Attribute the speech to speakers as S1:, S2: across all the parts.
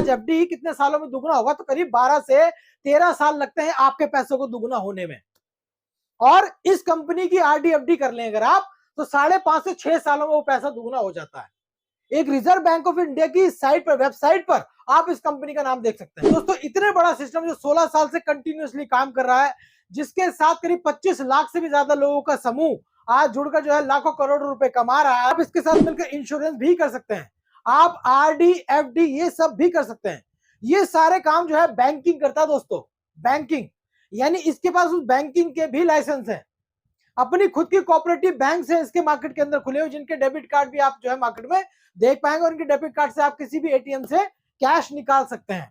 S1: आज एफडी कितने सालों में दुगना होगा, तो करीब 12 से 13 साल लगते हैं आपके पैसों को दुगना होने में। और इस कंपनी की आरडी एफडी कर लें अगर आप, तो 5.5 से 6 सालों में वो पैसा दुगना हो जाता है। एक रिजर्व बैंक ऑफ इंडिया की साइट पर, वेबसाइट पर आप इस कंपनी का नाम देख सकते हैं। दोस्तों इतने बड़ा सिस्टम जो 16 साल से कंटिन्यूअसली काम कर रहा है, जिसके साथ करीब 25 लाख से भी ज्यादा लोगों का समूह आज जुड़कर जो है लाखों करोड़ रुपए कमा रहा है। आप इसके साथ मिलकर इंश्योरेंस भी कर सकते हैं, आप आरडी एफडी ये सब भी कर सकते हैं। ये सारे काम जो है बैंकिंग करता है दोस्तों, बैंकिंग, यानी इसके पास उस बैंकिंग के भी लाइसेंस है। अपनी खुद की कोऑपरेटिव बैंक से इसके मार्केट के अंदर खुले हुए, जिनके डेबिट कार्ड भी आप जो है मार्केट में देख पाएंगे, और इनके डेबिट कार्ड से आप किसी भी एटीएम से कैश निकाल सकते हैं।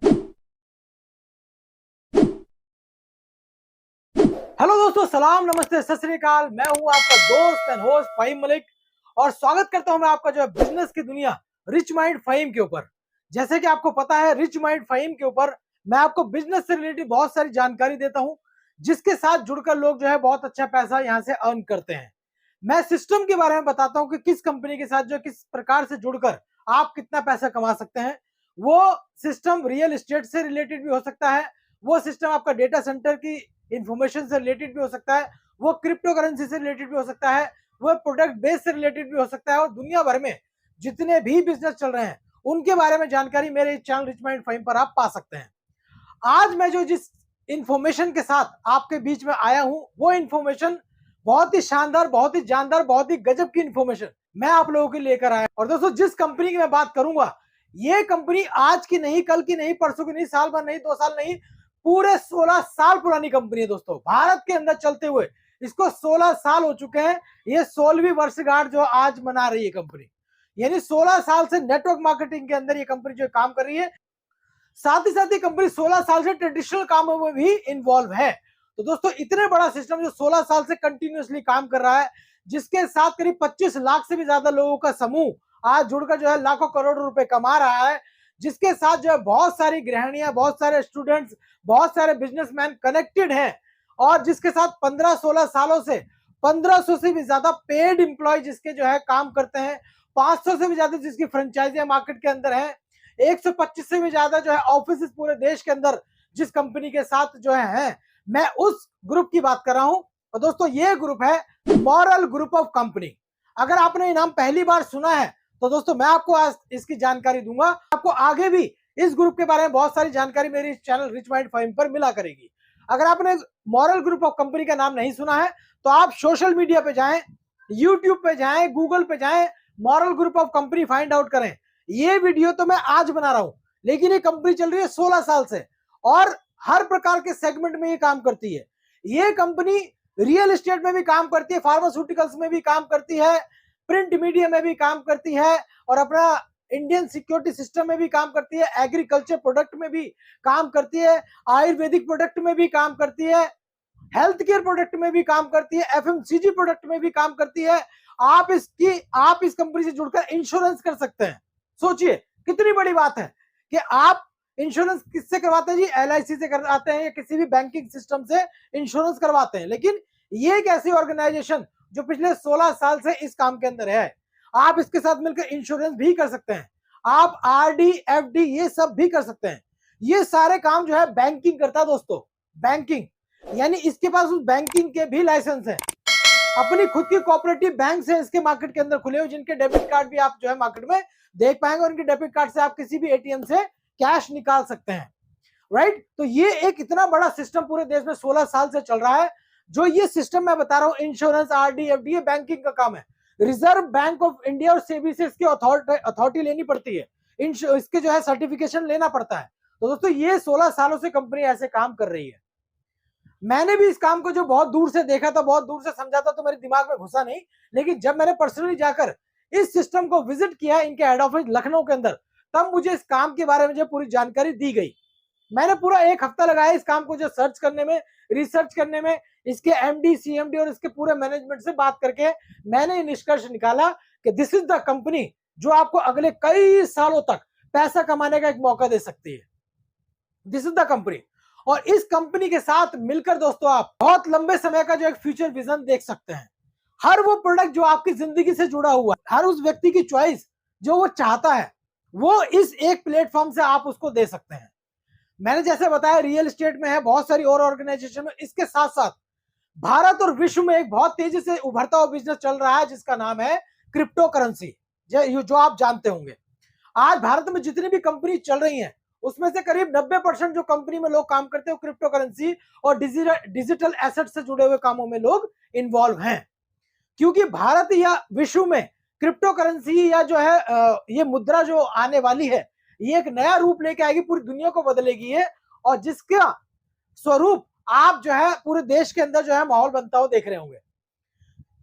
S1: हेलो दोस्तों, सलाम, नमस्ते, सत श्री अकाल। मैं हूं आपका दोस्त एंड होस्ट फहीम मलिक, और स्वागत करता हूं मैं आपका जो है बिजनेस की दुनिया रिच माइंड फहीम के ऊपर। जैसे कि आपको पता है, रिच माइंड फहीम के ऊपर मैं आपको बिजनेस से रिलेटेड बहुत सारी जानकारी देता हूं, जिसके साथ जुड़कर लोग जो है बहुत अच्छा पैसा यहां से अर्न करते हैं। मैं सिस्टम के बारे में बताता हूं कि किस कंपनी के साथ जो किस प्रकार से जुड़कर आप कितना पैसा कमा सकते हैं। वो सिस्टम रियल एस्टेट से रिलेटेड भी हो सकता है, वो सिस्टम आपका डेटा सेंटर की इंफॉर्मेशन से रिलेटेड भी हो सकता है, वो क्रिप्टो करेंसी से रिलेटेड भी हो सकता है, वो प्रोडक्ट बेस से रिलेटेड भी हो सकता है, और दुनिया भर में जितने भी बिजनेस चल रहे हैं उनके बारे में जानकारी मेरे इस चैनल रिच माइंड फहीम पर आप पा सकते हैं। आज मैं जो जिस इंफॉर्मेशन के साथ आपके बीच में आया हूं, वो इंफॉर्मेशन बहुत ही शानदार, बहुत ही जानदार, बहुत ही गजब की इंफॉर्मेशन मैं आप लोगों के लिए लेकर आया। और दोस्तों जिस कंपनी की मैं बात करूंगा, ये कंपनी आज की नहीं, कल की नहीं, परसों की नहीं, साल भर नहीं, 2 साल नहीं, पूरे 16 साल पुरानी कंपनी है दोस्तों। भारत के अंदर चलते हुए इसको 16 साल हो चुके हैं। ये 16वीं वर्षगांठ जो आज मना रही है कंपनी, यानी 16 साल से नेटवर्क मार्केटिंग के अंदर ये कंपनी जो काम कर रही है। साथ ही साथ ये कंपनी 16 साल से ट्रेडिशनल कामों में भी इन्वॉल्व है। तो दोस्तों इतने बड़ा सिस्टम जो 16 साल से कंटिन्यूअसली काम कर रहा है, जिसके साथ करीब 25 लाख से भी ज्यादा लोगों का समूह आज जुड़कर जो है लाखों करोड़ रुपए कमा रहा है, जिसके साथ जो है बहुत सारी गृहिणियां, बहुत सारे स्टूडेंट्स, बहुत सारे बिजनेसमैन कनेक्टेड हैं, और जिसके साथ 15-16 सालों से 1500 से भी ज्यादा पेड एम्प्लॉय जिसके जो है काम करते हैं, 500 से भी ज्यादा जिसकी फ्रेंचाइजी मार्केट के अंदर है, 125 से भी ज्यादा जो है ऑफिस पूरे देश के अंदर जिस कंपनी के साथ जो है, मैं उस ग्रुप की बात कर रहा हूं। और दोस्तों ये ग्रुप है मॉरल ग्रुप ऑफ कंपनी। अगर आपने ये नाम पहली बार सुना है, तो दोस्तों मैं आपको आज इसकी जानकारी दूंगा। आपको आगे भी इस ग्रुप के बारे में बहुत सारी जानकारी मेरी चैनल रिच माइंड फहीम पर मिला करेगी। अगर आपने मॉरल ग्रुप ऑफ कंपनी का नाम नहीं सुना है, तो आप सोशल मीडिया पे जाएं, यूट्यूब पे जाएं, गूगल पे जाएं, moral group of company find out करें। ये वीडियो तो मैं आज बना रहा हूं, लेकिन ये कंपनी चल रही है 16 साल से, और हर प्रकार के सेगमेंट में ये काम करती है। ये कंपनी रियल एस्टेट में भी काम करती है, फार्मास्यूटिकल्स में भी काम करती है, प्रिंट मीडिया में भी काम करती है, और अपना इंडियन सिक्योरिटी सिस्टम में भी काम करती है, एग्रीकल्चर प्रोडक्ट में भी काम करती है, आयुर्वेदिक प्रोडक्ट में भी काम करती है, हेल्थ केयर प्रोडक्ट में भी काम करती है, एफएमसीजी प्रोडक्ट में भी काम करती है। आप इस कंपनी से जुड़कर इंश्योरेंस कर सकते हैं। सोचिए कितनी बड़ी बात है कि आप इंश्योरेंस किससे करवाते हैं जी? एलआईसी से करवाते हैं, या किसी भी बैंकिंग सिस्टम से इंश्योरेंस करवाते हैं। लेकिन ये एक ऐसी ऑर्गेनाइजेशन जो पिछले 16 साल से इस काम के अंदर है। आप इसके साथ मिलकर इंश्योरेंस भी कर सकते हैं, आप आरडी एफडी ये सब भी कर सकते हैं। ये सारे काम जो है बैंकिंग करता है दोस्तों, बैंकिंग, यानी इसके पास उस बैंकिंग के भी लाइसेंस है। अपनी खुद की कोऑपरेटिव बैंक से इसके मार्केट के अंदर खुले हुए, जिनके डेबिट कार्ड भी आप जो है मार्केट में देख पाएंगे, और इनके डेबिट कार्ड से आप किसी भी एटीएम से कैश निकाल सकते हैं। राइट? तो ये एक इतना बड़ा सिस्टम पूरे देश में 16 साल से चल रहा है। जो ये सिस्टम मैं बता रहा हूं, इंश्योरेंस, आरडी एफडी, ये बैंकिंग का काम है। रिजर्व बैंक ऑफ इंडिया और सेबी से इसकी अथॉरिटी लेनी पड़ती है, इसके जो है सर्टिफिकेशन लेना पड़ता है। तो दोस्तों ये 16 सालों से कंपनी ऐसे काम कर रही है। मैंने भी इस काम को जो बहुत दूर से देखा था, बहुत दूर से समझा था, तो मेरे दिमाग में घुसा नहीं। लेकिन जब मैंने पर्सनली जाकर इस सिस्टम को विजिट किया इनके हेड ऑफिस लखनऊ के अंदर, तब मुझे इस काम के बारे में जो पूरी जानकारी दी गई। मैंने पूरा 1 हफ्ता लगाया इस काम को जो सर्च करने में, रिसर्च करने में, इसके एमडी, सीएमडी और इसके पूरे मैनेजमेंट से बात करके मैंने ये निष्कर्ष निकाला कि दिस इज द कंपनी जो आपको अगले कई सालों तक पैसा कमाने का एक मौका दे सकती है। This is the company. और इस कंपनी के साथ मिलकर दोस्तों आप बहुत लंबे समय का जो एक फ्यूचर विजन देख सकते हैं। हर वो प्रोडक्ट जो आपकी जिंदगी से जुड़ा हुआ है, हर उस व्यक्ति की चॉइस जो वो चाहता है, वो इस एक प्लेटफॉर्म से आप उसको दे सकते हैं। मैंने जैसे बताया रियल एस्टेट में है, बहुत सारी और ऑर्गेनाइजेशन में। इसके साथ साथ भारत और विश्व में एक बहुत तेजी से उभरता हुआ बिजनेस चल रहा है जिसका नाम है क्रिप्टो करेंसी, जो आप जानते होंगे। आज भारत में जितनी भी कंपनी चल रही हैं उसमें से करीब 90% जो कंपनी में लोग काम करते हैं क्रिप्टो करेंसी और डिजिटल एसेट से जुड़े हुए कामों में लोग इन्वॉल्व हैं। क्योंकि भारत या विश्व में क्रिप्टो करेंसी या जो है ये मुद्रा जो आने वाली है, ये एक नया रूप लेके आएगी, पूरी दुनिया को बदलेगी है, और जिसका स्वरूप आप जो है पूरे देश के अंदर जो है माहौल बनता हुआ देख रहे होंगे।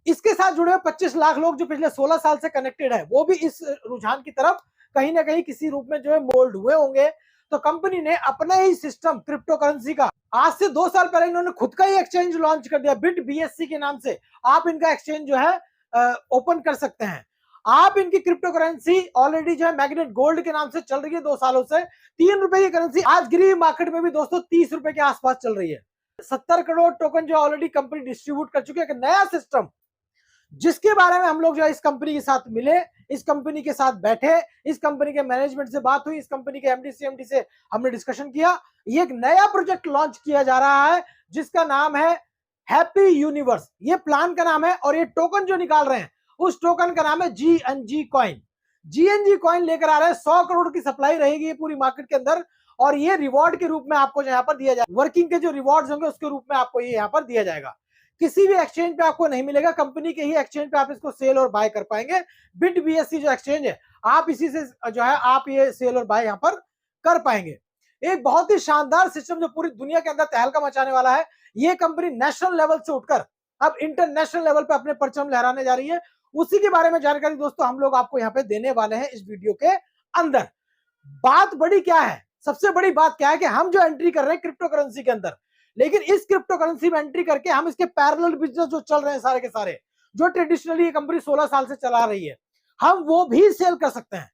S1: इसके साथ जुड़े हुए 25 लाख लोग जो पिछले 16 साल से कनेक्टेड है, वो भी इस रुझान की तरफ कहीं ना कहीं किसी रूप में जो है मोल्ड हुए होंगे। तो कंपनी ने अपना ही सिस्टम क्रिप्टो करेंसी का आज से 2 साल पहले इन्होंने खुद का ही एक्सचेंज लॉन्च कर दिया, बिट बीएससी के नाम से। आप इनका एक्सचेंज जो है ओपन कर सकते हैं। आप इनकी क्रिप्टो करेंसी ऑलरेडी जो है मैग्नेट गोल्ड के नाम से चल रही है 2 सालों से। 3 रुपए की करेंसी आज गिरी मार्केट में भी दोस्तों 30 रुपए के आसपास चल रही है। 70 करोड़ टोकन जो ऑलरेडी कंपनी डिस्ट्रीब्यूट कर चुकी है। एक नया सिस्टम जिसके बारे में हम लोग जो है इस कंपनी के साथ मिले, इस कंपनी के साथ बैठे, इस कंपनी के मैनेजमेंट से बात हुई, इस कंपनी के एमडी सीएमडी से हमने डिस्कशन किया। ये एक नया प्रोजेक्ट लॉन्च किया जा रहा है जिसका नाम है हैप्पी यूनिवर्स। ये प्लान का नाम है और ये टोकन जो निकाल रहे हैं उस टोकन का नाम है जीएनजी कॉइन। जीएनजी कॉइन लेकर आ रहे हैं, 100 करोड़ की सप्लाई रहेगी ये पूरी मार्केट के अंदर, और ये रिवॉर्ड के रूप में आपको यहाँ पर दिया जाएगा। वर्किंग के जो रिवॉर्ड्स होंगे उसके रूप में आपको ये यहाँ पर दिया जाएगा। किसी भी एक्सचेंज पे आपको नहीं मिलेगा, कंपनी के ही एक्सचेंज पे आप इसको सेल और बाय कर पाएंगे। बिट बीएससी जो एक्सचेंज है, आप इसी से जो है आप ये सेल और बाय यहाँ पर कर पाएंगे। एक बहुत ही शानदार सिस्टम जो पूरी दुनिया के अंदर तहलका मचाने वाला है। ये कंपनी नेशनल लेवल से उठकर अब इंटरनेशनल लेवल पे अपने परचम लहराने जा रही है। उसी के बारे में जानकारी दोस्तों हम लोग आपको यहाँ पे देने वाले हैं इस वीडियो के अंदर। बात बड़ी क्या है, सबसे बड़ी बात क्या है कि हम जो एंट्री कर रहे हैं क्रिप्टो करेंसी के अंदर, लेकिन इस क्रिप्टो करेंसी में एंट्री करके हम इसके पैरेलल बिजनेस जो चल रहे हैं सारे के सारे, जो ट्रेडिशनली ये कंपनी 16 साल से चला रही है, हम वो भी सेल कर सकते हैं।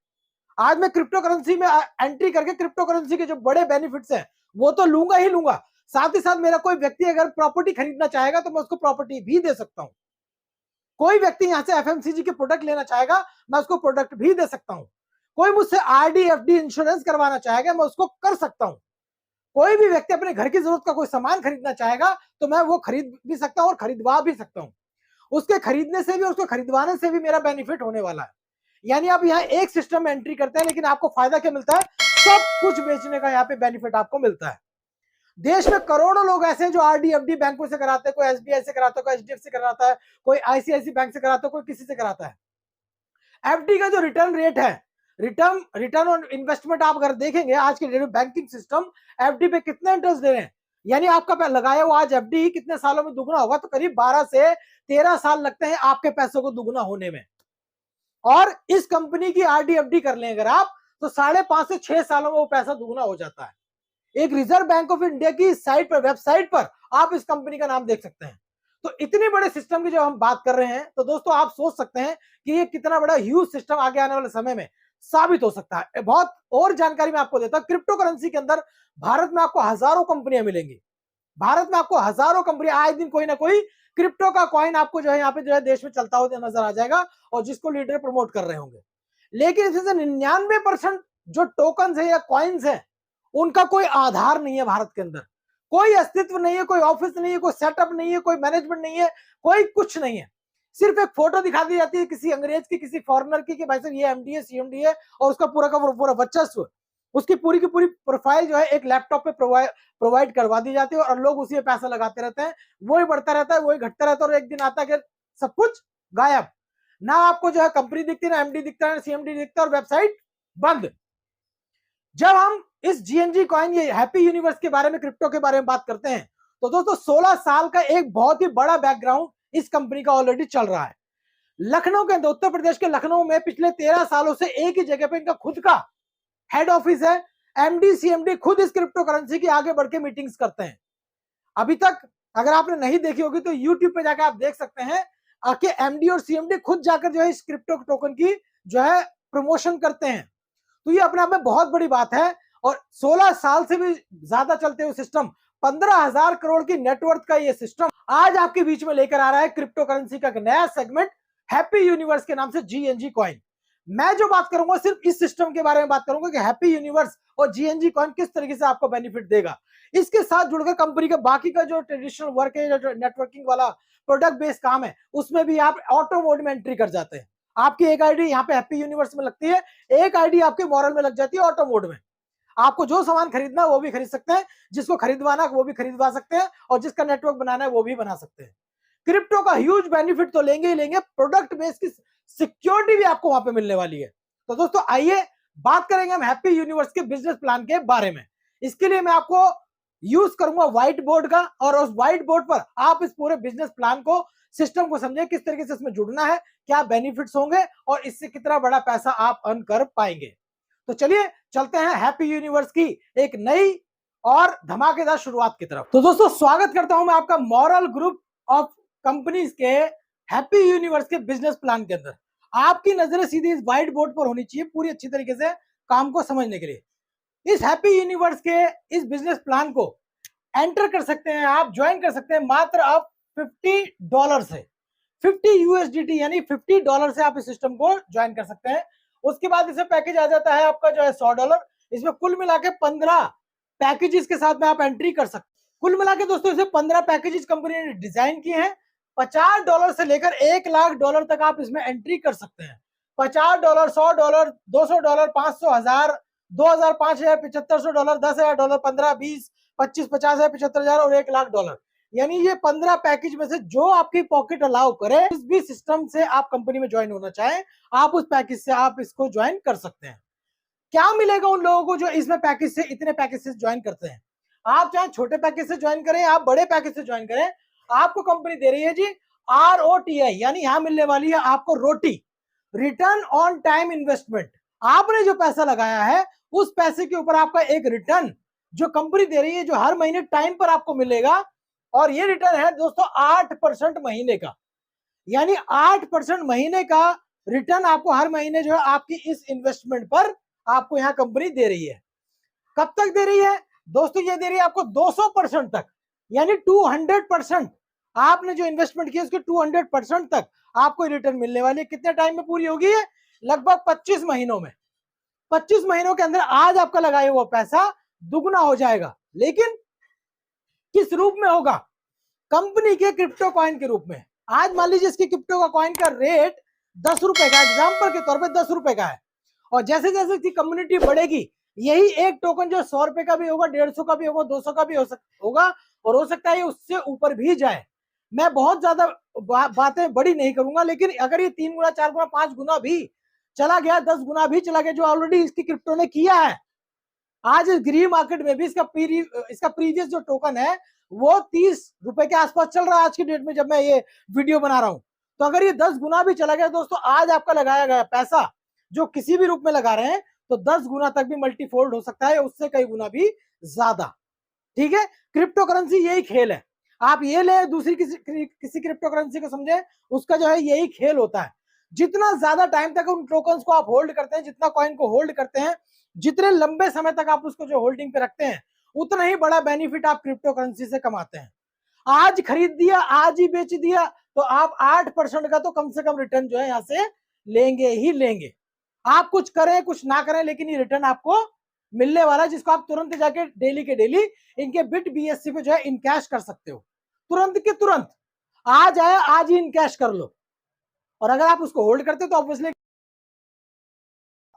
S1: आज मैं क्रिप्टो करेंसी में एंट्री करके क्रिप्टो करेंसी के जो बड़े बेनिफिट्स हैं वो तो लूंगा ही लूंगा, साथ ही साथ मेरा कोई व्यक्ति अगर प्रॉपर्टी खरीदना चाहेगा तो मैं उसको प्रॉपर्टी भी दे सकता हूं। कोई व्यक्ति यहां से एफएमसीजी के प्रोडक्ट लेना चाहेगा, मैं उसको प्रोडक्ट भी दे सकता हूं। कोई मुझसे आरडी एफडी इंश्योरेंस करवाना चाहेगा, मैं उसको कर सकता हूं। कोई भी व्यक्ति अपने घर की जरूरत का कोई सामान खरीदना चाहेगा तो मैं वो खरीद भी सकता हूं और खरीदवा भी सकता हूं। उसके खरीदने से भी और उसको खरीदवाने से भी मेरा बेनिफिट होने वाला है। यानी आप यहाँ एक सिस्टम में एंट्री करते हैं, लेकिन आपको फायदा क्या मिलता है, सब कुछ बेचने का यहाँ पे बेनिफिट आपको मिलता है। देश में करोड़ों लोग ऐसे हैं जो आरडी एफडी बैंकों से कराते हैं, कोई एसबीआई से कराता है, कोई एचडीएफसी से कराता है, कोई आईसीआईसी बैंक से कराता है, कोई किसी से कराता है। एफडी का जो रिटर्न रेट है, रिटर्न ऑन इन्वेस्टमेंट आप अगर देखेंगे आज के डेट में बैंकिंग सिस्टम एफडी पे कितना इंटरेस्ट दे रहे हैं, यानी आपका लगाया हुआ आज एफडी कितने सालों में दुगना होगा, तो करीब 12 से 13 साल लगते हैं आपके पैसों को दुगना होने में। और इस कंपनी की आरडी एफडी कर लें अगर आप, तो 5.5 से 6 सालों में वो पैसा दुगना हो जाता है। एक रिजर्व बैंक ऑफ इंडिया की साइट पर, वेबसाइट पर आप इस कंपनी का नाम देख सकते हैं। तो इतने बड़े सिस्टम की जब हम बात कर रहे हैं तो दोस्तों आप सोच सकते हैं कि ये कितना बड़ा ह्यूज सिस्टम आगे आने वाले समय में साबित हो सकता है। बहुत और जानकारी मैं आपको देता हूं। क्रिप्टो करेंसी के अंदर भारत में आपको हजारों कंपनियां मिलेंगी। भारत में आपको हजारों कंपनियां, आए दिन कोई ना कोई क्रिप्टो का कॉइन आपको जो है यहाँ पे जो है देश में चलता हुआ नजर आ जाएगा और जिसको लीडर प्रमोट कर रहे होंगे। लेकिन इसमें से 99% जो टोकन है या कॉइन्स है उनका कोई आधार नहीं है। भारत के अंदर कोई अस्तित्व नहीं है, कोई ऑफिस नहीं है, कोई सेटअप नहीं है, कोई मैनेजमेंट नहीं है, कोई कुछ नहीं है। सिर्फ एक फोटो दिखा दी जाती है किसी अंग्रेज की, किसी फॉरेनर की, कि भाई साहब ये एमडी है, सीएमडी है, और उसका पूरा का पूरा वर्चस्व, उसकी पूरी की पूरी प्रोफाइल जो है एक लैपटॉप पे प्रोवाइड करवा दी जाती है और लोग उसी में पैसा लगाते रहते हैं। वही बढ़ता रहता है, वही घटता रहता है, और एक दिन आता है कि सब कुछ गायब। ना आपको जो है कंपनी दिखती, ना एमडी दिखता है, ना सीएमडी दिखता है, और वेबसाइट बंद। जब हम इस जीएनजी कॉइन, ये हैप्पी यूनिवर्स के बारे में, क्रिप्टो के बारे में बात करते हैं, तो दोस्तों 16 साल का एक बहुत ही बड़ा बैकग्राउंड इस कंपनी का ऑलरेडी चल रहा है। लखनऊ के, उत्तर प्रदेश के लखनऊ में पिछले 13 सालों से एक ही जगह पे इनका खुद का हेड ऑफिस है। एमडी सीएमडी खुद इस क्रिप्टो करेंसी की आगे बढ़ के मीटिंग्स करते हैं। अभी तक अगर आपने नहीं देखी होगी तो यूट्यूब पे जाकर आप देख सकते हैं कि एमडी और सीएमडी खुद जाकर जो है इस क्रिप्टो टोकन की जो है प्रमोशन करते हैं। तो ये अपने आप में बहुत बड़ी बात है। और 16 साल से भी ज्यादा चलते हुए सिस्टम, 15,000 करोड़ की नेटवर्थ का ये सिस्टम आज आपके बीच में लेकर आ रहा है क्रिप्टो करेंसी का नया सेगमेंट हैप्पी यूनिवर्स के नाम से जीएनजी कॉइन। मैं जो बात करूंगा सिर्फ इस सिस्टम के बारे में बात करूंगा कि हैप्पी यूनिवर्स और जीएनजी कॉइन किस तरीके से आपको बेनिफिट देगा। इसके साथ जुड़कर कंपनी का बाकी का जो ट्रेडिशनल वर्क है, जो नेटवर्किंग वाला प्रोडक्ट बेस्ड काम है, उसमें भी आप ऑटो मोड में एंट्री कर जाते हैं। आपकी एक आईडी यहाँ पे हैप्पी यूनिवर्स में लगती है, एक आईडी आपके मॉरल में लग जाती है ऑटो मोड में। आपको जो सामान खरीदना है वो भी खरीद सकते हैं, जिसको खरीदवाना है वो भी खरीदवा सकते हैं, और जिसका नेटवर्क बनाना है वो भी बना सकते हैं। क्रिप्टो का ह्यूज बेनिफिट तो लेंगे ही लेंगे, प्रोडक्ट बेस की सिक्योरिटी भी आपको वहां पे मिलने वाली है। तो दोस्तों आइए बात करेंगे हम हैप्पी यूनिवर्स के बिजनेस प्लान के बारे में। इसके लिए मैं आपको यूज करूंगा व्हाइट बोर्ड का, और उस व्हाइट बोर्ड पर आप इस पूरे बिजनेस प्लान को, सिस्टम को समझे, किस तरीके से इसमें जुड़ना है, क्या बेनिफिट्स होंगे और इससे कितना बड़ा पैसा आप अर्न कर पाएंगे। तो चलिए चलते हैं हैप्पी यूनिवर्स की एक नई और धमाकेदार शुरुआत की तरफ। तो दोस्तों स्वागत करता हूं मैं आपका मॉरल ग्रुप ऑफ कंपनीज के हैप्पी यूनिवर्स के बिजनेस प्लान के अंदर। आपकी नजरें सीधी इस व्हाइट बोर्ड पर होनी चाहिए पूरी अच्छी तरीके से काम को समझने के लिए। इस हैप्पी यूनिवर्स के इस बिजनेस प्लान को एंटर कर सकते हैं, आप ज्वाइन कर सकते हैं मात्र आप $50 से, 50 USDT यानी $50 से आप इस सिस्टम को ज्वाइन कर सकते हैं। उसके बाद इसमें पैकेज आ जाता है आपका जो है $100। इसमें कुल मिला के 15 पैकेजेस के साथ में आप एंट्री कर सकते हैं। कुल मिला के दोस्तों इसे 15 पैकेजेस कंपनी ने डिजाइन किए हैं। $50 से लेकर $1,00,000 तक आप इसमें एंट्री कर सकते हैं। $50, $100, $200, $500, $1000, $2000, $5000, $7500, $10,000, 15, 20, 25, 50,000, 75,000 और $1,00,000, यानी ये 15 पैकेज में से जो आपकी पॉकेट अलाउ करे, इस भी सिस्टम से आप कंपनी में ज्वाइन होना चाहें, आप उस पैकेज से आप इसको ज्वाइन कर सकते हैं। क्या मिलेगा उन लोगों को जो इसमें पैकेज से, इतने पैकेज से ज्वाइन करते हैं? आप चाहे छोटे पैकेज से ज्वाइन करें, आप बड़े पैकेज से ज्वाइन करें, आपको कंपनी दे रही है जी ROTI, यानी यहां मिलने वाली है आपको रोटी, रिटर्न ऑन टाइम इन्वेस्टमेंट। आपने जो पैसा लगाया है उस पैसे के ऊपर आपका एक रिटर्न जो कंपनी दे रही है, जो हर महीने टाइम पर आपको मिलेगा। और ये रिटर्न है दोस्तों 8% महीने का, यानी 8% महीने का रिटर्न आपको हर महीने जो है आपकी इस इन्वेस्टमेंट पर आपको यहाँ कंपनी दे रही है। कब तक दे रही है दोस्तों? ये दे रही है आपको 200% तक, यानी 200%। आपने जो इन्वेस्टमेंट किया उसके 200% तक आपको रिटर्न मिलने वाली है। कितने टाइम में पूरी होगी है? लगभग 25 महीनों में। 25 महीनों के अंदर आज आपका लगाया हुआ पैसा दुगना हो जाएगा। लेकिन किस रूप में होगा? कंपनी के क्रिप्टो कॉइन के रूप में। आज मान लीजिए इसकी क्रिप्टो का कॉइन का रेट 10 रुपए का, एग्जाम्पल के तौर पर 10 रुपए का है, और जैसे जैसे इसकी कम्युनिटी बढ़ेगी, यही एक टोकन जो 100 रुपए का भी होगा, 150 का भी होगा, 200 का भी होगा, और हो सकता है उससे ऊपर भी जाए। मैं बहुत ज्यादा बातें बड़ी नहीं करूंगा, लेकिन अगर ये 3 गुना, 4 गुना, 5 गुना भी चला गया, 10 गुना भी चला गया, जो ऑलरेडी इसकी क्रिप्टो ने किया है, आज ग्रीन मार्केट में भी इसका प्रीवियस जो टोकन है वो 30 रुपए के आसपास चल रहा है आज की डेट में, जब मैं ये वीडियो बना रहा हूं। तो अगर ये 10 गुना भी चला गया दोस्तों, आज आपका लगाया गया पैसा जो किसी भी रूप में लगा रहे हैं, तो 10 गुना तक भी मल्टीफोल्ड हो सकता है, उससे कई गुना भी ज्यादा। ठीक है, क्रिप्टो करेंसी यही खेल है। आप ये ले दूसरी किसी क्रिप्टो करेंसी को समझे, उसका जो है यही खेल होता है। जितना ज्यादा टाइम तक उन टोकन्स को आप होल्ड करते हैं, जितना कॉइन को होल्ड करते हैं, जितने लंबे समय तक आप उसको जो होल्डिंग पे रखते हैं, उतना ही बड़ा बेनिफिट आप क्रिप्टो करेंसी से कमाते हैं। आज खरीद दिया, आज ही बेच दिया, तो आप 8% का तो कम से कम रिटर्न जो है यहां से लेंगे ही लेंगे। आप कुछ करें कुछ ना करें, लेकिन ये रिटर्न आपको मिलने वाला है, जिसको आप तुरंत जाके डेली के डेली इनके बिट BSC पे जो है इनकैश कर सकते हो। तुरंत के तुरंत आज आया, आज ही इनकैश कर लो। और अगर आप उसको होल्ड करते हो तो ऑब्वियसली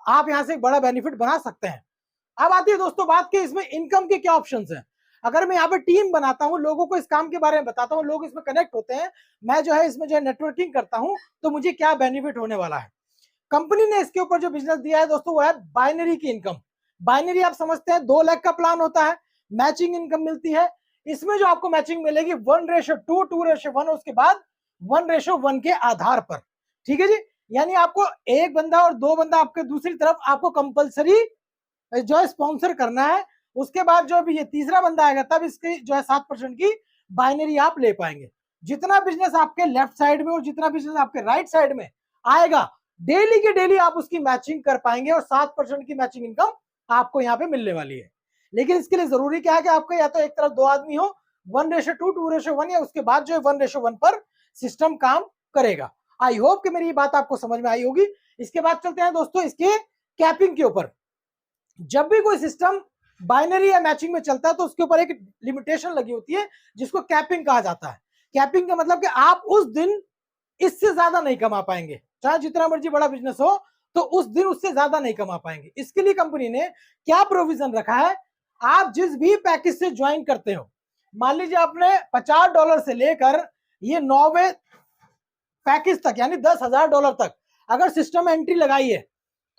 S1: आप यहां से एक बड़ा बेनिफिट बना सकते हैं। अब आती है दोस्तों बात कि इसमें इनकम के क्या ऑप्शंस हैं। अगर मैं यहाँ पे टीम बनाता हूँ, लोगों को इस काम के बारे में बताता हूँ, लोग इसमें कनेक्ट होते हैं, मैं जो है इसमें जो है नेटवर्किंग करता हूँ, तो मुझे क्या बेनिफिट होने वाला है। कंपनी ने इसके ऊपर जो बिजनेस दिया है दोस्तों, वो है बाइनरी की इनकम। बाइनरी आप समझते हैं 2 लाख का प्लान होता है, मैचिंग इनकम मिलती है। इसमें जो आपको मैचिंग मिलेगी 1:2, 2:1, उसके बाद 1:1 के आधार पर। ठीक है जी, यानी आपको एक बंदा और 2 बंदा आपके दूसरी तरफ आपको कंपलसरी जो है स्पॉन्सर करना है। उसके बाद जो भी ये तीसरा बंदा आएगा, तब इसकी जो है 7% की बाइनरी आप ले पाएंगे। जितना बिजनेस आपके लेफ्ट साइड में और जितना बिजनेस आपके राइट साइड में आएगा, डेली के डेली आप उसकी मैचिंग कर पाएंगे, और 7% की मैचिंग इनकम आपको यहाँ पे मिलने वाली है। लेकिन इसके लिए जरूरी क्या है कि आपका या तो एक तरफ 2 आदमी हो, 1:2, 2:1, या उसके बाद जो है 1:1 पर सिस्टम काम करेगा। आई होप कि मेरी ये बात आपको समझ में आई होगी। इसके बाद चलते हैं दोस्तों इसके कैपिंग के ऊपर। जब भी कोई सिस्टम बाइनरी या मैचिंग में चलता है तो उसके ऊपर एक लिमिटेशन लगी होती है जिसको कैपिंग कहा जाता है। कैपिंग का मतलब कि आप उस दिन इससे ज्यादा नहीं कमा पाएंगे, चाहे जितना मर्जी बड़ा बिजनेस हो, तो उस दिन उससे ज्यादा नहीं कमा पाएंगे। इसके लिए कंपनी ने क्या प्रोविजन रखा है, आप जिस भी पैकेज से ज्वाइन करते हो, मान लीजिए आपने $50 से लेकर ये 9वें पैकेज तक यानी $10,000 तक अगर सिस्टम में एंट्री लगाई है,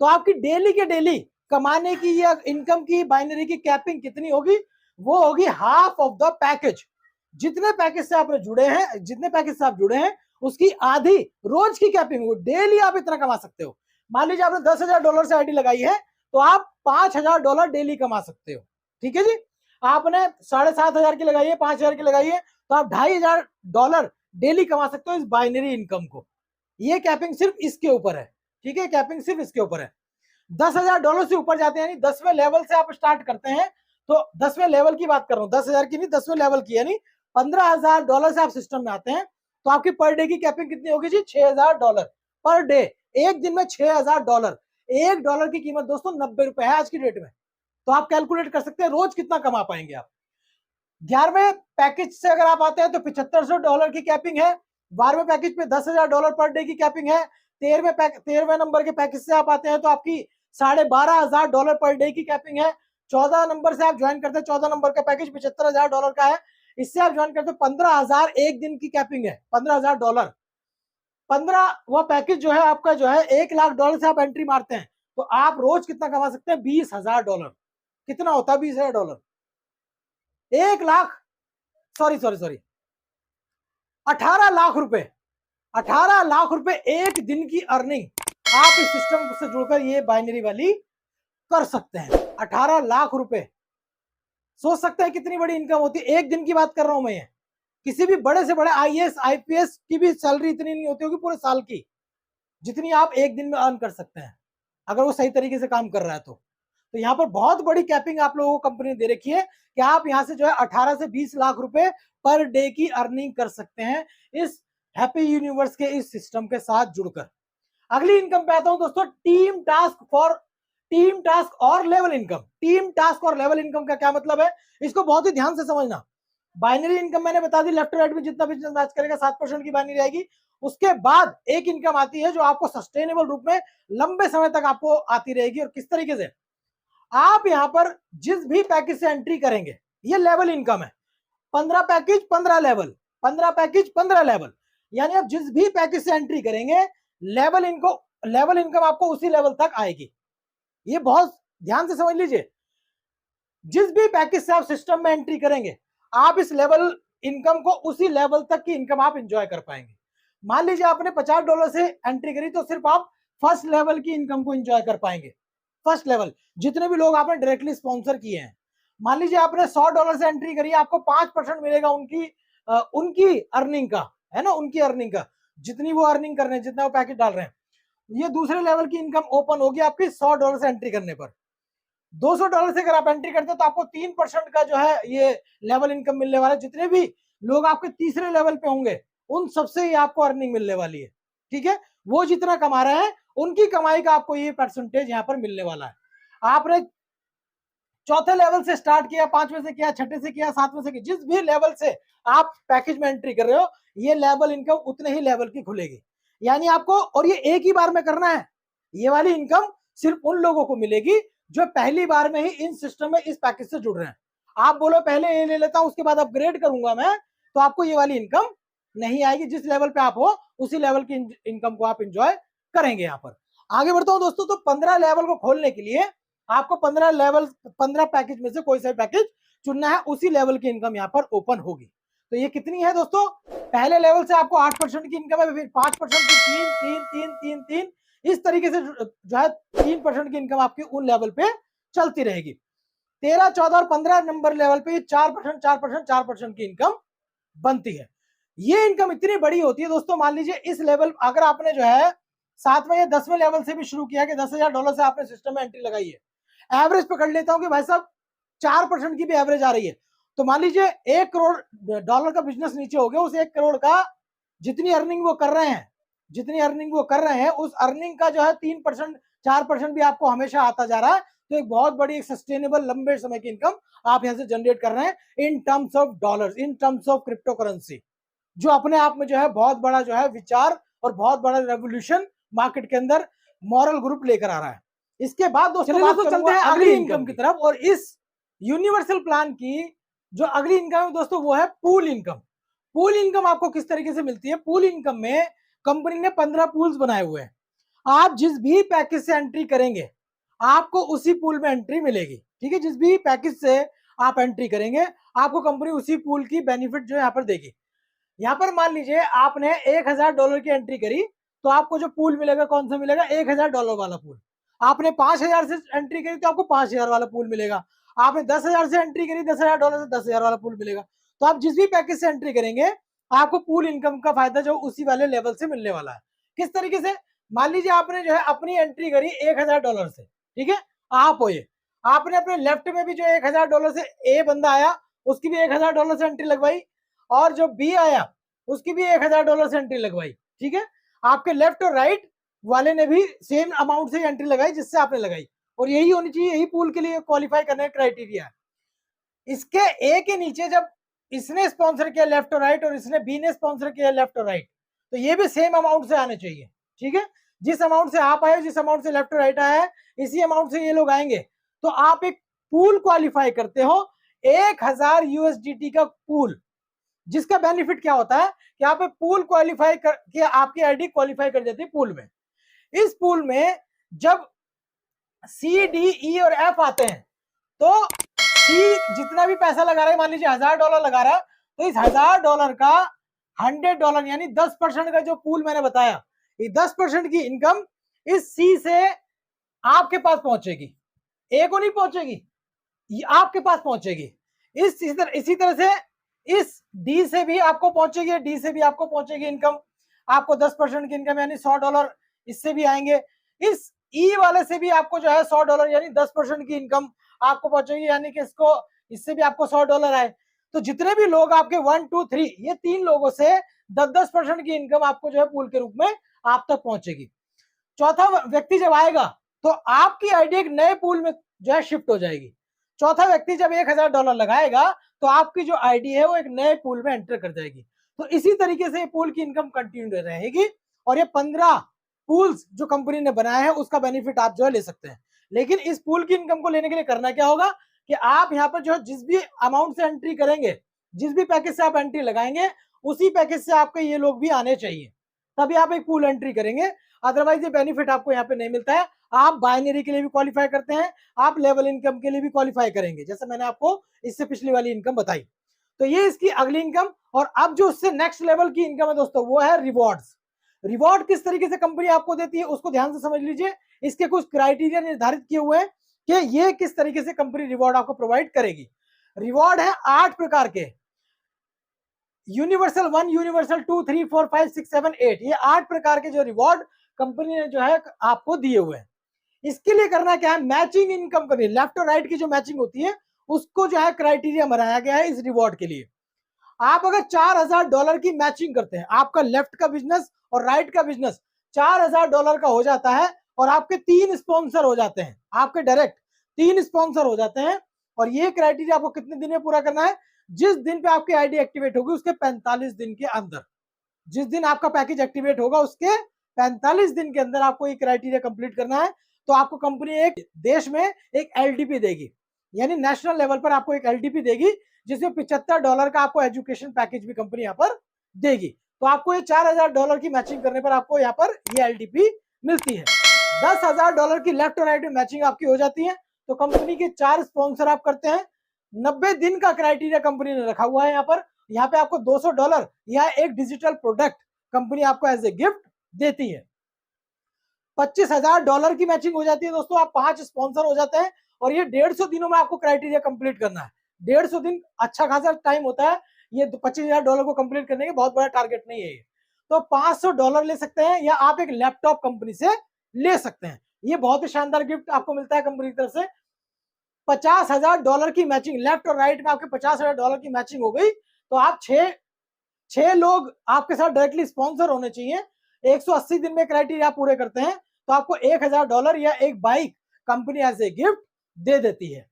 S1: तो आपकी डेली के डेली कमाने की या इनकम की बाइनरी की कैपिंग कितनी होगी, वो होगी हाफ ऑफ द पैकेज। जितने पैकेज से आप जुड़े हैं, जितने पैकेज से आप जुड़े हैं उसकी आधी रोज की कैपिंग होगी। डेली आप इतना कमा सकते हो। मान लीजिए आपने $10,000 से आईडी लगाई है तो आप $5,000 डेली कमा सकते हो। ठीक है जी। आपने 7,500 की लगाई है, 5,000 की लगाई है, तो आप $2,500 डेली कमा सकते हो इस बाइनरी इनकम को। ये कैपिंग सिर्फ इसके ऊपर है। ठीक है, कैपिंग सिर्फ इसके ऊपर है। $10,000 से ऊपर जाते हैं, यानी 10वें लेवल से आप स्टार्ट करते हैं, तो 10वें लेवल की बात कर रहा हूँ, 10,000 की नहीं, 10वें लेवल की, यानी $15,000 से आप सिस्टम में आते हैं, तो आपकी पर डे की कैपिंग कितनी होगी जी, $6,000 पर डे। एक दिन में $6,000। $1 की कीमत दोस्तों 90 रुपए है आज की डेट में। तो आप कैलकुलेट कर सकते हैं रोज कितना कमा पाएंगे आप। 11वें पैकेज से अगर आप आते हैं तो $7,500 की कैपिंग है। 12वें पैकेज पे $10,000 पर डे की कैपिंग है। 13वें नंबर के पैकेज से आप आते हैं तो आपकी $12,500 पर डे की कैपिंग है। 14 नंबर से आप ज्वाइन करते हैं, 14 नंबर का पैकेज $75,000 का है। इससे आप ज्वाइन करते हो 15,000 एक दिन की कैपिंग है, $15,000। 15 वह पैकेज जो है आपका जो है $1,00,000 से आप एंट्री मारते हैं तो आप रोज कितना कमा सकते हैं, $20,000। कितना होता है $20,000? 1,00,000 सॉरी 18 लाख रुपए। 18 लाख रुपए एक दिन की अर्निंग आप इस सिस्टम से जुड़कर ये बाइनरी वाली कर सकते हैं। 18 लाख रुपए, सोच सकते हैं कितनी बड़ी इनकम होती है। एक दिन की बात कर रहा हूं मैं। किसी भी बड़े से बड़े IAS IPS की भी सैलरी इतनी नहीं होती होगी पूरे साल की, जितनी आप एक दिन में अर्न कर सकते हैं अगर वो सही तरीके से काम कर रहा है तो यहाँ पर बहुत बड़ी कैपिंग आप लोगों को कंपनी ने दे रखी है कि आप यहाँ से जो है 18 से 20 लाख रुपए पर डे की अर्निंग कर सकते हैं इस हैप्पी यूनिवर्स के इस सिस्टम के साथ जुड़कर। अगली इनकम पे आता हूं दोस्तों, टीम टास्क और लेवल इनकम। टीम टास्क और लेवल इनकम का क्या मतलब है, इसको बहुत ही ध्यान से समझना। बाइनरी इनकम मैंने बता दी, लेफ्ट राइट में जितना बिजनेस मैच करेगा 7% की बाइनरी आएगी। उसके बाद एक इनकम आती है जो आपको सस्टेनेबल रूप में लंबे समय तक आपको आती रहेगी। और किस तरीके से, आप यहां पर जिस भी पैकेज से एंट्री करेंगे, ये लेवल इनकम है। 15 पैकेज 15 लेवल, 15 पैकेज 15 लेवल, यानी आप जिस भी पैकेज से एंट्री करेंगे लेवल इनकम आपको उसी लेवल तक आएगी। ये बहुत ध्यान से समझ लीजिए। जिस भी पैकेज से आप सिस्टम में एंट्री करेंगे आप इस लेवल इनकम को, उसी लेवल तक की इनकम आप इंजॉय कर पाएंगे। मान लीजिए आपने $50 से एंट्री करी तो सिर्फ आप फर्स्ट लेवल की इनकम को इंजॉय कर पाएंगे। फर्स्ट लेवल जितने भी लोग आपने डायरेक्टली स्पॉन्सर किए हैं, मान लीजिए आपने $100 से एंट्री करी, आपको 5% मिलेगा उनकी अर्निंग का, है ना, उनकी अर्निंग का, जितनी वो अर्निंग कर रहे हैं, जितना वो पैकेज डाल रहे हैं। ये दूसरे लेवल की इनकम ओपन होगी आपकी $100 से एंट्री करने पर। $200 से अगर आप एंट्री करते हैं तो आपको 3% का जो है ये लेवल इनकम मिलने वाला है। जितने भी लोग आपके तीसरे लेवल पे होंगे उन सबसे ही आपको अर्निंग मिलने वाली है। ठीक है, वो जितना कमा रहे हैं उनकी कमाई का आपको ये परसेंटेज यहाँ पर मिलने वाला है। आपने चौथे लेवल से स्टार्ट किया, 5वें से किया, 6ठे से किया, 7वें से किया, जिस भी लेवल से आप पैकेज में एंट्री कर रहे हो, ये लेवल इनकम उतने ही लेवल की खुलेगी। यानी आपको, और ये एक ही बार में करना है। ये वाली इनकम सिर्फ उन लोगों को मिलेगी जो पहली बार में ही इन सिस्टम में इस पैकेज से जुड़ रहे हैं। आप बोलो पहले ये ले लेता हूं उसके बाद अपग्रेड करूंगा मैं, तो आपको ये वाली इनकम नहीं आएगी। जिस लेवल पे आप हो उसी लेवल की इनकम को आप इंजॉय करेंगे। यहाँ पर आगे बढ़ता हूं दोस्तों, तो 15 लेवल को खोलने के लिए आपको 15 पैकेज में से कोई सा पैकेज चुनना है, उसी लेवल की इनकम यहाँ पर ओपन होगी। तो ये कितनी है दोस्तों, पहले लेवल से आपको 8% की इनकम है, फिर 5% की 3, इस तरीके से जो है 3% की इनकम आपकी उन लेवल पे चलती रहेगी। 13, 14 और 15 नंबर लेवल पे 4% की इनकम बनती है। ये इनकम इतनी बड़ी होती है दोस्तों, मान लीजिए इस लेवल, अगर आपने जो है 7वें या 10वें लेवल से भी शुरू किया कि $10,000 से आपने सिस्टम में एंट्री लगाई है, एवरेज पकड़ लेता हूं कि भाई साहब 4% की भी एवरेज आ रही है, तो मान लीजिए $1 करोड़ का बिजनेस नीचे हो गया, उस $1 करोड़ का जितनी अर्निंग वो कर रहे हैं जितनी अर्निंग वो कर रहे हैं उस अर्निंग का जो है 3% 4% भी आपको हमेशा आता जा रहा है, तो एक बहुत बड़ी एक सस्टेनेबल लंबे समय की इनकम आप यहाँ से जनरेट कर रहे हैं in terms of dollars, in terms of crypto currency, जो अपने आप में जो है बहुत बड़ा जो है विचार और बहुत बड़ा रेवोल्यूशन मार्केट के अंदर मॉरल ग्रुप लेकर आ रहा है। इसके बाद दोस्तों चलते हैं अगली इनकम की तरफ, और इस यूनिवर्सल प्लान की जो अगली इनकम है दोस्तों वो है पूल इनकम। पूल इनकम आपको किस तरीके से मिलती है? पूल इनकम में कंपनी ने 15 पूल्स बनाए हुए हैं। आप जिस भी पैकेज से एंट्री करेंगे आपको उसी पूल में एंट्री मिलेगी, ठीक है। जिस भी पैकेज से आप एंट्री करेंगे आपको कंपनी उसी पूल की बेनिफिट जो है यहाँ पर देगी। यहाँ पर मान लीजिए आपने $1000 की एंट्री करी तो आपको जो पूल मिलेगा कौन सा मिलेगा? $1000 वाला पूल। आपने 5000 से एंट्री करी तो आपको 5000 वाला पूल मिलेगा। आपने 10,000 से एंट्री करी $10,000 से 10,000 वाला पूल मिलेगा। तो आप जिस भी पैकेज से एंट्री करेंगे आपको पूल इनकम का फायदा जो उसी वाले लेवल से मिलने वाला है। किस तरीके से? मान लीजिए आपने जो है अपनी एंट्री करी $1000 से, ठीक है। आप हो ये, आपने अपने लेफ्ट में भी जो $1000 से ए बंदा आया उसकी भी $1000 से एंट्री लगवाई, और जो बी आया उसकी भी $1000 से एंट्री लगवाई, ठीक है। आपके लेफ्ट और राइट वाले ने भी सेम अमाउंट से एंट्री लगाई जिससे आपने लगाई, और यही होनी चाहिए, यही पूल के लिए क्वालिफाई करने का क्राइटेरिया है। इसके ए के नीचे जब इसने स्पॉन्सर किया लेफ्ट और राइट और इसने बी ने स्पॉन्सर किया लेफ्ट और राइट, तो ये भी सेम अमाउंट से आने चाहिए, ठीक है। जिस अमाउंट से आप आए, जिस अमाउंट से लेफ्ट और राइट आया है, इसी अमाउंट से ये लोग आएंगे, तो आप एक पूल क्वालिफाई करते हो, $1000 का पूल, जिसका बेनिफिट क्या होता है कि आप पूल क्वालिफाई कर आपकी आईडी क्वालिफाई कर जाती है पूल में। इस पूल में जब सी डी ई और एफ आते हैं तो सी जितना भी पैसा लगा रहा है, मान लीजिए $1000 लगा रहा है, तो इस $1000 का $100 यानी 10% का जो पूल मैंने बताया, ये 10% की इनकम इस सी से आपके पास पहुंचेगी, ए को नहीं पहुंचेगी, ये आपके पास पहुंचेगी। इसी तरह से इस डी से भी आपको पहुंचेगी, डी से भी आपको पहुंचेगी इनकम, आपको 10% की इनकम यानी $100 इससे भी आएंगे। इस ई वाले से भी आपको जो है $100 यानी 10% की इनकम आपको पहुंचेगी, यानी कि इसको इससे भी आपको $100 आए। तो जितने भी लोग आपके 1 2 3 ये 3 लोगों से 10% की इनकम आपको जो है पूल के रूप में आप तक पहुंचेगी। चौथा व्यक्ति जब आएगा तो आपकी आईडी एक नए पूल में जो है शिफ्ट हो जाएगी। चौथा व्यक्ति जब $1000 लगाएगा तो आपकी जो आईडी है वो एक नए पूल में एंटर कर जाएगी। तो इसी तरीके से ये पूल की इनकम कंटिन्यू रहेगी, और ये 15 पूल्स जो कंपनी ने बनाया है उसका बेनिफिट आप जो है ले सकते हैं। लेकिन इस पूल की इनकम को लेने के लिए करना क्या होगा कि आप यहाँ पर जो है जिस भी अमाउंट से एंट्री करेंगे, जिस भी पैकेज से आप एंट्री लगाएंगे, उसी पैकेज से आपके ये लोग भी आने चाहिए, तभी आप एक पूल एंट्री करेंगे। अदरवाइज ये बेनिफिट आपको यहाँ पे नहीं मिलता है। आप बाइनरी के लिए भी क्वालिफाई करते हैं, आप लेवल इनकम के लिए भी क्वालिफाई करेंगे, जैसे मैंने आपको इससे पिछली वाली इनकम बताई। तो ये इसकी अगली इनकम। और अब जो उससे नेक्स्ट लेवल की इनकम है दोस्तों वो है रिवॉर्ड्स। रिवॉर्ड किस तरीके से कंपनी आपको देती है उसको ध्यान से समझ लीजिए। इसके कुछ क्राइटेरिया निर्धारित किए हुए हैं कि ये किस तरीके से कंपनी रिवॉर्ड आपको प्रोवाइड करेगी। रिवॉर्ड है 8 प्रकार के, यूनिवर्सल 1, यूनिवर्सल 2, 3, 4, 5, 6, 7, 8, ये 8 प्रकार के जो रिवॉर्ड कंपनी ने जो है आपको दिए हुए हैं। इसके लिए करना क्या है, मैचिंग इन कंपनी, लेफ्ट और राइट की जो मैचिंग होती है उसको जो है क्राइटेरिया बनाया गया है इस रिवॉर्ड के लिए। आप अगर $4000 की मैचिंग करते हैं, आपका लेफ्ट का बिजनेस और राइट का बिजनेस $4000 का हो जाता है, और आपके 3 स्पॉन्सर हो जाते हैं, आपके डायरेक्ट 3 स्पॉन्सर हो जाते हैं। और ये क्राइटेरिया आपको कितने दिन में पूरा करना है? जिस दिन पे आपकी आईडी एक्टिवेट होगी उसके 45 दिन के अंदर, जिस दिन आपका पैकेज एक्टिवेट होगा उसके 45 दिन के अंदर आपको ये क्राइटेरिया कंप्लीट करना है। तो आपको कंपनी एक देश में एक एलडीपी देगी, यानी नेशनल लेवल पर आपको एक एलडीपी देगी, जिसमें $75 का आपको एजुकेशन पैकेज भी कंपनी यहाँ पर देगी। तो आपको ये $4000 की मैचिंग करने पर आपको यहाँ पर ये एलडीपी मिलती है। $10,000 की लेफ्ट और राइट में मैचिंग आपकी हो जाती है, तो कंपनी के 4 स्पॉन्सर आप करते हैं। 90 दिन का क्राइटेरिया कंपनी ने रखा हुआ है यहाँ पर। यहाँ पे आपको $200 या एक डिजिटल प्रोडक्ट कंपनी आपको एज ए गिफ्ट देती है। $25,000 की मैचिंग हो जाती है दोस्तों, आप 5 स्पॉन्सर हो जाते हैं, और ये 150 दिनों में आपको क्राइटेरिया कंप्लीट करना है। 150 दिन अच्छा खासा टाइम होता है, ये $25,000 को कंप्लीट करने के बहुत बड़ा टारगेट नहीं है ये। तो $500 ले सकते हैं, या आप एक लैपटॉप कंपनी से ले सकते हैं। ये बहुत ही शानदार गिफ्ट आपको मिलता है कंपनी की तरफ से। $50,000 की मैचिंग, लेफ्ट और राइट में आपके $50,000 की मैचिंग हो गई, तो आप छह लोग आपके साथ डायरेक्टली स्पॉन्सर होने चाहिए। 180 दिन में क्राइटेरिया पूरे करते हैं तो आपको $1000 या एक bike company as a gift दे देती है।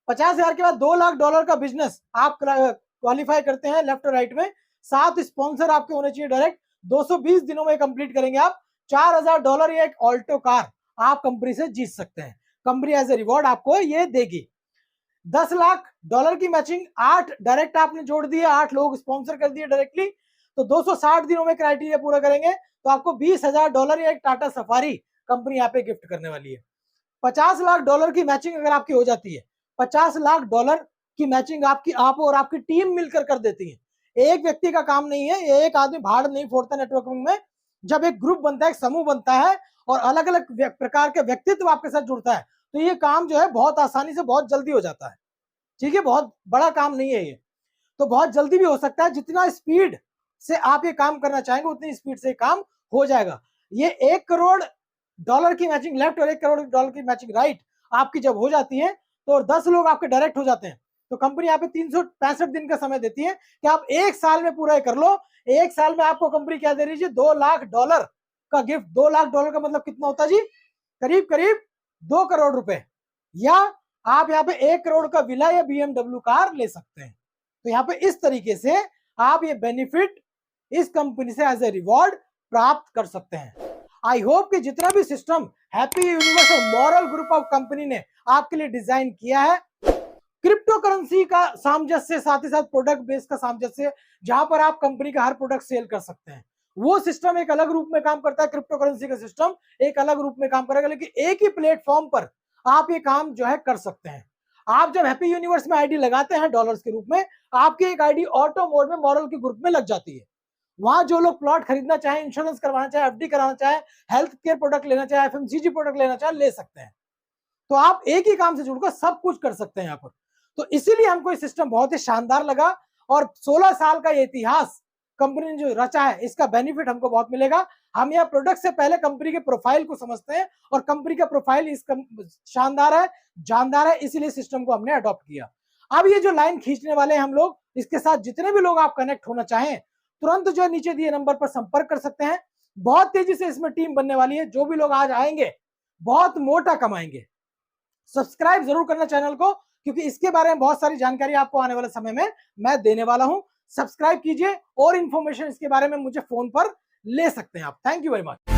S1: 50,000 के बाद $2 लाख का बिजनेस आप क्वालिफाई करते हैं लेफ्ट और राइट में। 7 स्पॉन्सर आपके होने चाहिए डायरेक्ट। 220 दिनों में कंप्लीट करेंगे आप। $4000 या एक ऑल्टो कार आप कंपनी से जीत सकते हैं। कंपनी एज ए रिवॉर्ड आपको ये देगी। $10 लाख की मैचिंग, 8 डायरेक्ट आपने जोड़ दिए, 8 लोग स्पॉन्सर कर दिए डायरेक्टली, तो 260 दिनों में क्राइटेरिया पूरा करेंगे तो आपको $20,000 या एक टाटा सफारी कंपनी यहाँ पे गिफ्ट करने वाली है। $50 लाख की मैचिंग अगर आपकी हो जाती है, $50 लाख की मैचिंग आपकी आप और आपकी टीम मिलकर कर देती है। एक व्यक्ति का काम नहीं है, एक आदमी भाड़ नहीं फोड़ता नेटवर्किंग में। जब एक ग्रुप बनता है, एक समूह बनता है और अलग अलग प्रकार के व्यक्तित्व आपके साथ जुड़ता है तो ये काम जो है बहुत आसानी से बहुत जल्दी हो जाता है। ठीक है, बहुत बड़ा काम नहीं है ये, तो बहुत जल्दी भी हो सकता है। जितना स्पीड से आप ये काम करना चाहेंगे उतनी स्पीड से काम हो जाएगा। ये $1 करोड़ की मैचिंग लेफ्ट और $1 करोड़ की मैचिंग राइट आपकी जब हो जाती है तो 10 लोग आपके डायरेक्ट हो जाते हैं तो कंपनी यहाँ पे 365 दिन का समय देती है कि आप एक साल में पूरा कर लो। एक साल में आपको कंपनी क्या दे रही है? $2 लाख का गिफ्ट। $2 लाख का मतलब कितना होता है जी? करीब करीब 2 करोड़ रुपए। या आप यहाँ पे 1 करोड़ का विला या BMW कार ले सकते हैं। तो यहाँ पे इस तरीके से आप ये बेनिफिट इस कंपनी से एज ए रिवॉर्ड प्राप्त कर सकते हैं। आई होप कि जितना भी सिस्टम हैप्पी यूनिवर्स और मॉरल ग्रुप ऑफ कंपनी ने आपके लिए डिजाइन किया है, क्रिप्टो करेंसी का सामंजस्य, साथ ही साथ प्रोडक्ट बेस का सामंजस्य, जहां पर आप कंपनी का हर प्रोडक्ट सेल कर सकते हैं, वो सिस्टम एक अलग रूप में काम करता है। क्रिप्टो करेंसी का सिस्टम एक अलग रूप में काम करेगा, लेकिन एक ही प्लेटफॉर्म पर आप ये काम जो है कर सकते हैं। आप जब हैप्पी यूनिवर्स में आईडी लगाते हैं डॉलर्स के रूप में, आपकी एक आईडी ऑटो मोड में मॉरल के ग्रुप में लग जाती है। वहां जो लोग प्लॉट खरीदना चाहे, इंश्योरेंस करवाना चाहे, एफडी कराना चाहे, हेल्थ केयर प्रोडक्ट लेना चाहे, एफएमसीजी प्रोडक्ट लेना चाहे, ले सकते हैं। तो आप एक ही काम से जुड़कर सब कुछ कर सकते हैं यहाँ पर। तो इसीलिए हमको ये सिस्टम बहुत ही शानदार लगा और 16 साल का ये इतिहास कंपनी ने जो रचा है, इसका बेनिफिट हमको बहुत मिलेगा। हम यहाँ प्रोडक्ट से पहले कंपनी के प्रोफाइल को समझते हैं और कंपनी का प्रोफाइल इस शानदार है, जानदार है, इसीलिए सिस्टम को हमने अडॉप्ट किया। अब ये जो लाइन खींचने वाले हैं हम लोग, इसके साथ जितने भी लोग आप कनेक्ट होना चाहें, तुरंत जो नीचे दिए नंबर पर संपर्क कर सकते हैं। बहुत तेजी से इसमें टीम बनने वाली है। जो भी लोग आज आएंगे बहुत मोटा कमाएंगे। सब्सक्राइब जरूर करना चैनल को, क्योंकि इसके बारे में बहुत सारी जानकारी आपको आने वाले समय में मैं देने वाला हूं। सब्सक्राइब कीजिए और इंफॉर्मेशन इसके बारे में मुझे फोन पर ले सकते हैं आप। Thank you very much.